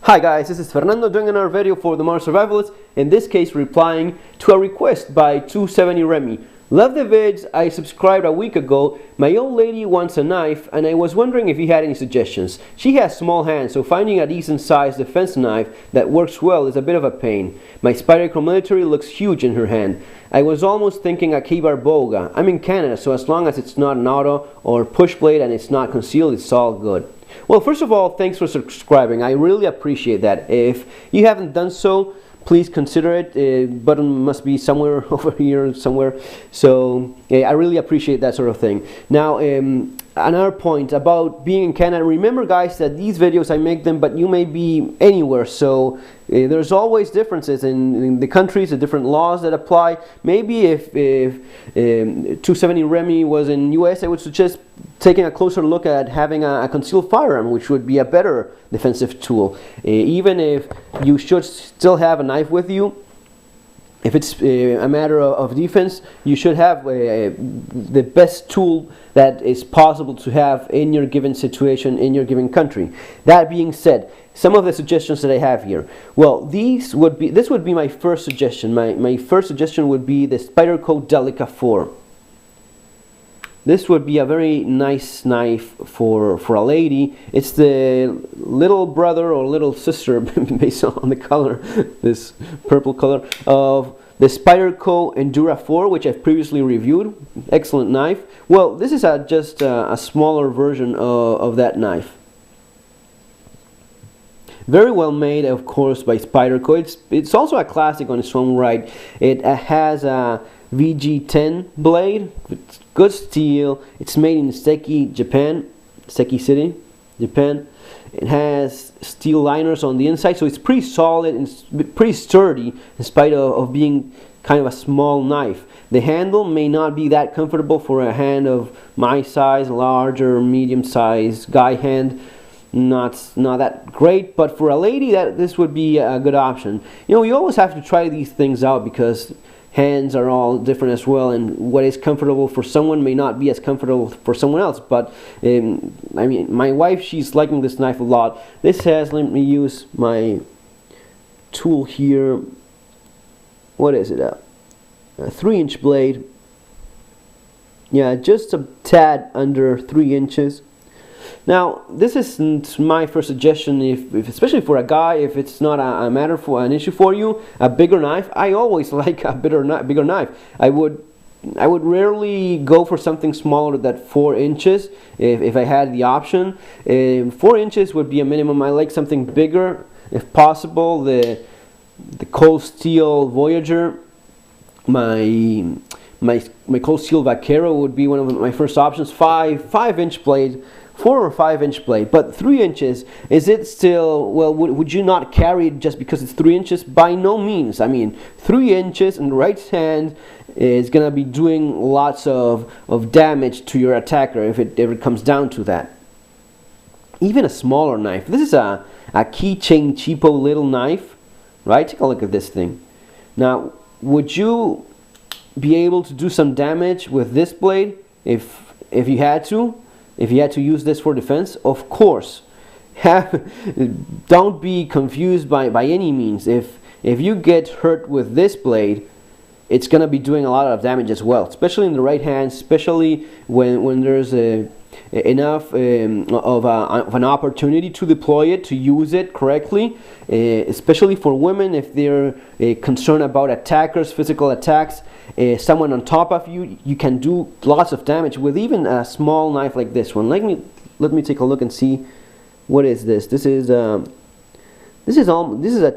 Hi guys, this is Fernando doing another video for the Modern Survivalists, in this case replying to a request by 270 Remy. Love the vids, I subscribed a week ago. My old lady wants a knife and I was wondering if he had any suggestions. She has small hands, so finding a decent sized defense knife that works well is a bit of a pain. My Spyderco military looks huge in her hand. I was almost thinking a K-bar boga. I'm in Canada, so as long as it's not an auto or push blade and it's not concealed, it's all good. Well, first of all, thanks for subscribing. I really appreciate that. If you haven't done so, please consider it. The button must be somewhere over here somewhere. So I really appreciate that sort of thing. Now, another point about being in Canada. Remember, guys, that these videos I make them, but you may be anywhere. So there's always differences in the countries, the different laws that apply. Maybe if 270 Remy was in US, I would suggest taking a closer look at having a concealed firearm, which would be a better defensive tool. Even if you should still have a knife with you, if it's a matter of defense, you should have the best tool that is possible to have in your given situation, in your given country. That being said, some of the suggestions that I have here. Well, this would be my first suggestion. My first suggestion would be the Spyderco Delica 4. This would be a very nice knife for a lady. It's the little brother or little sister, based on the color, this purple color, of the Spyderco Endura 4, which I've previously reviewed. Excellent knife. Well, this is just a smaller version of that knife. Very well made, of course, by Spyderco. It's also a classic on its own right. It has a VG10 blade. It's good steel. It's made in Seki, Japan. Seki City, Japan. It has steel liners on the inside, so it's pretty solid and pretty sturdy in spite of being kind of a small knife. The handle may not be that comfortable for a hand of my size, larger, medium-sized guy hand. Not that great, but for a lady, this would be a good option. You know, you always have to try these things out because hands are all different as well, and what is comfortable for someone may not be as comfortable for someone else. But I mean, my wife, she's liking this knife a lot. This has, let me use my tool here. What is it? A 3-inch blade. Yeah, just a tad under 3 inches. Now, this isn't my first suggestion, if especially for a guy, if it's not an issue for you, a bigger knife. I always like a bigger knife. I would rarely go for something smaller than 4 inches if I had the option. 4 inches would be a minimum. I like something bigger, if possible. The cold steel Voyager, my cold steel Vaquero would be one of my first options. 5-inch blade. 4 or 5-inch blade, but 3 inches, is it still, well, would you not carry it just because it's 3 inches? By no means. I mean, 3 inches in the right hand is going to be doing lots of damage to your attacker if it comes down to that. Even a smaller knife. This is a keychain cheapo little knife, right? Take a look at this thing. Now, would you be able to do some damage with this blade if you had to? If you had to use this for defense? Of course. Don't be confused by any means. If you get hurt with this blade, it's going to be doing a lot of damage as well, especially in the right hand, especially when there's enough of an opportunity to deploy it, to use it correctly, especially for women if they're concerned about attackers, physical attacks. Someone on top of you, you can do lots of damage with even a small knife like this one. Let me take a look and see. What is this? This is a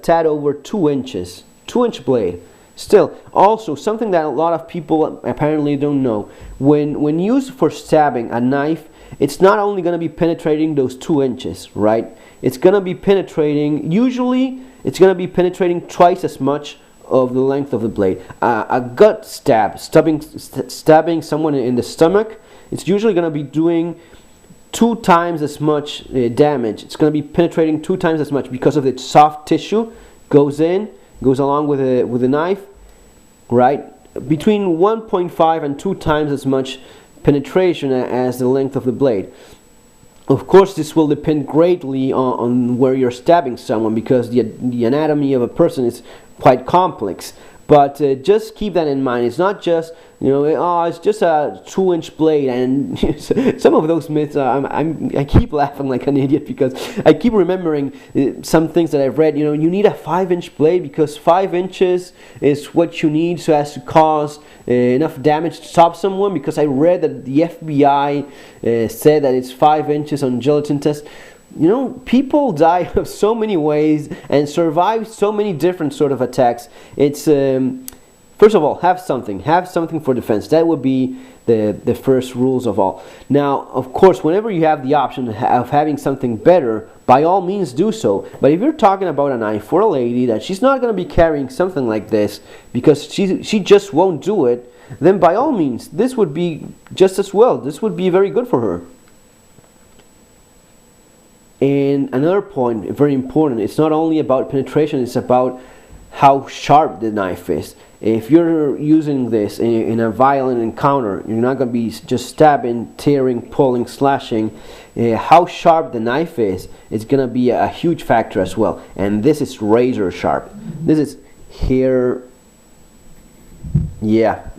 tad over 2 inches, 2-inch blade. Still, also something that a lot of people apparently don't know. When used for stabbing, a knife, it's not only going to be penetrating those 2 inches, right? It's going to be penetrating. Usually, it's going to be penetrating twice as much of the length of the blade. A gut stab, stabbing someone in the stomach, it's usually going to be doing 2 times as much damage. It's going to be penetrating 2 times as much because of its soft tissue. Goes along with the knife, right? Between 1.5 and 2 times as much penetration as the length of the blade. Of course, this will depend greatly on where you're stabbing someone, because the anatomy of a person is quite complex. But just keep that in mind. It's not just, oh, it's just a 2-inch blade. And some of those myths, I keep laughing like an idiot, because I keep remembering some things that I've read. You need a 5-inch blade because 5 inches is what you need so as to cause enough damage to stop someone. Because I read that the FBI said that it's 5 inches on gelatin test. People die of so many ways and survive so many different sort of attacks. It's first of all, have something for defense. That would be the first rules of all. Now, of course, whenever you have the option of having something better, by all means do so. But if you're talking about a knife for a lady that she's not going to be carrying something like this because she just won't do it, then by all means, this would be just as well. This would be very good for her. And another point, very important, it's not only about penetration, it's about how sharp the knife is. If you're using this in a violent encounter, you're not going to be just stabbing, tearing, pulling, slashing. How sharp the knife is going to be a huge factor as well. And this is razor sharp. This is here. Yeah,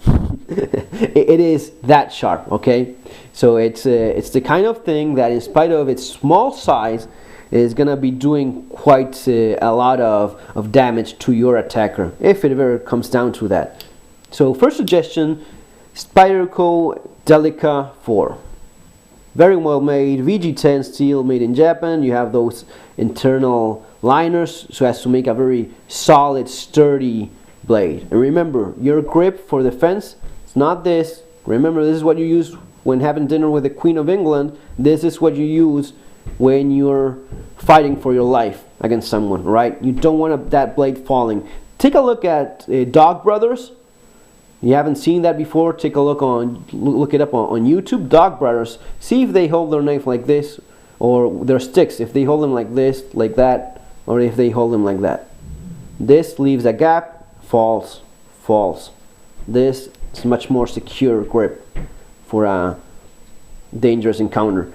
it is that sharp, okay? So it's the kind of thing that, in spite of its small size, is gonna be doing quite a lot of damage to your attacker, if it ever comes down to that. So first suggestion, Spyderco Delica 4. Very well made, VG10 steel, made in Japan. You have those internal liners so as to make a very solid, sturdy blade. And remember, your grip for defense, it's not this. Remember, this is what you use when having dinner with the Queen of England. This is what you use when you're fighting for your life against someone, right? You don't want that blade falling. Take a look at Dog Brothers. You haven't seen that before, take a look it up on YouTube. Dog Brothers. See if they hold their knife like this, or their sticks, if they hold them like this, like that, or if they hold them like that. This leaves a gap. Falls. This is much more secure grip for a dangerous encounter.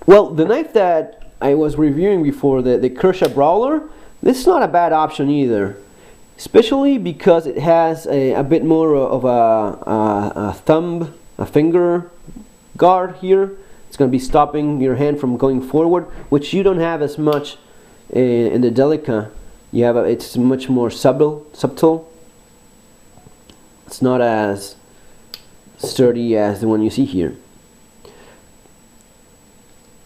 Well, the knife that I was reviewing before, the Kershaw Brawler, this is not a bad option either, especially because it has a bit more of a finger guard here. It's going to be stopping your hand from going forward, which you don't have as much in the Delica. You have it's much more subtle. It's not as sturdy as the one you see here.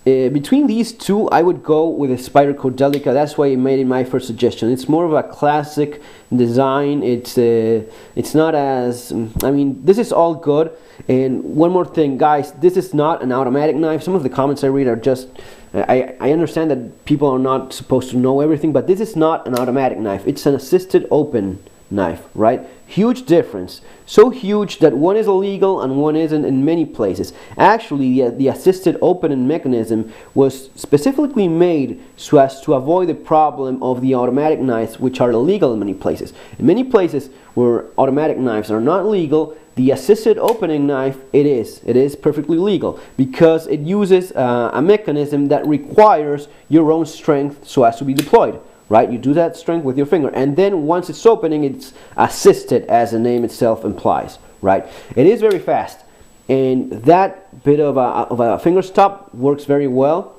Between these two, I would go with a Spyderco Delica. That's why I made it my first suggestion. It's more of a classic design. It's not as, I mean, this is all good. And one more thing, guys, this is not an automatic knife. Some of the comments I read are just, I understand that people are not supposed to know everything, but this is not an automatic knife. It's an assisted open knife, right? Huge difference. So huge that one is illegal and one isn't in many places. Actually, the assisted opening mechanism was specifically made so as to avoid the problem of the automatic knives, which are illegal in many places. In many places where automatic knives are not legal, the assisted opening knife, it is perfectly legal, because it uses a mechanism that requires your own strength so as to be deployed. Right, you do that strength with your finger, and then once it's opening, it's assisted, as the name itself implies. Right, it is very fast, and that bit of a finger stop works very well.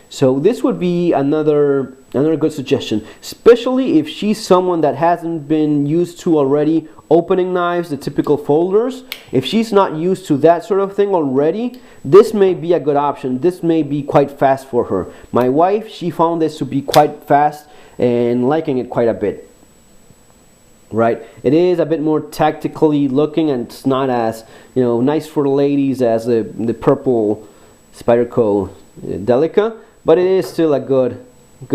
So this would be another good suggestion, especially if she's someone that hasn't been used to already opening knives, the typical folders. If she's not used to that sort of thing already, this may be a good option. This may be quite fast for her. My wife, she found this to be quite fast and liking it quite a bit. Right, it is a bit more tactically looking, and it's not as nice for the ladies as the purple Spyderco Delica, but it is still a good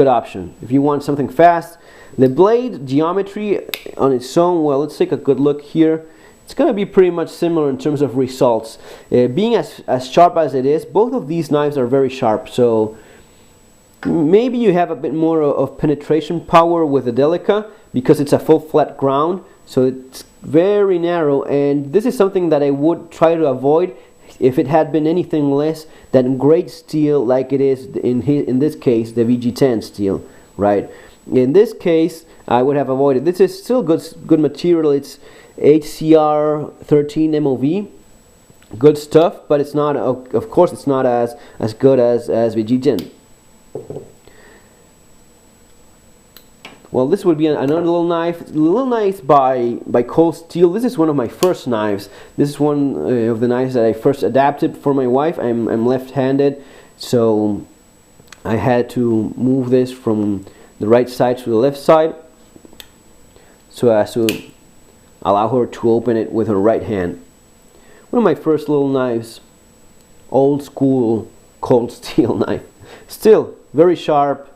option if you want something fast. The blade geometry on its own, well, let's take a good look here. It's going to be pretty much similar in terms of results. Being as sharp as it is, both of these knives are very sharp, so maybe you have a bit more of penetration power with the Delica because it's a full flat ground, so it's very narrow, and this is something that I would try to avoid. if it had been anything less than great steel, like it is in this case, the VG10 steel, right? In this case, I would have avoided. This is still good material. It's HCR 13 MOV, good stuff, but it's not. Of course, it's not as good as VG10. Well, this would be another little knife by Cold Steel. This is one of my first knives. This is one of the knives that I first adapted for my wife. I'm left-handed, so I had to move this from the right side to the left side so as to allow her to open it with her right hand. One of my first little knives, old school Cold Steel knife. Still very sharp,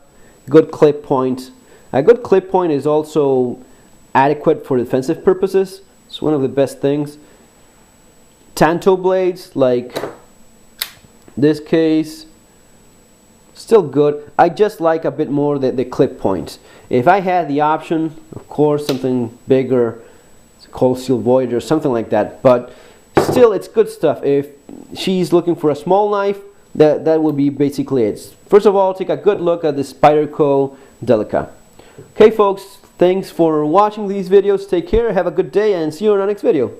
good clip point. A good clip point is also adequate for defensive purposes. It's one of the best things. Tanto blades, like this case, still good. I just like a bit more the clip points. If I had the option, of course, something bigger, Cold Steel Voyager, something like that, but still it's good stuff. If she's looking for a small knife, that would be basically it. First of all, take a good look at the Spyderco Delica. Okay folks, thanks for watching these videos. Take care, have a good day, and see you in our next video.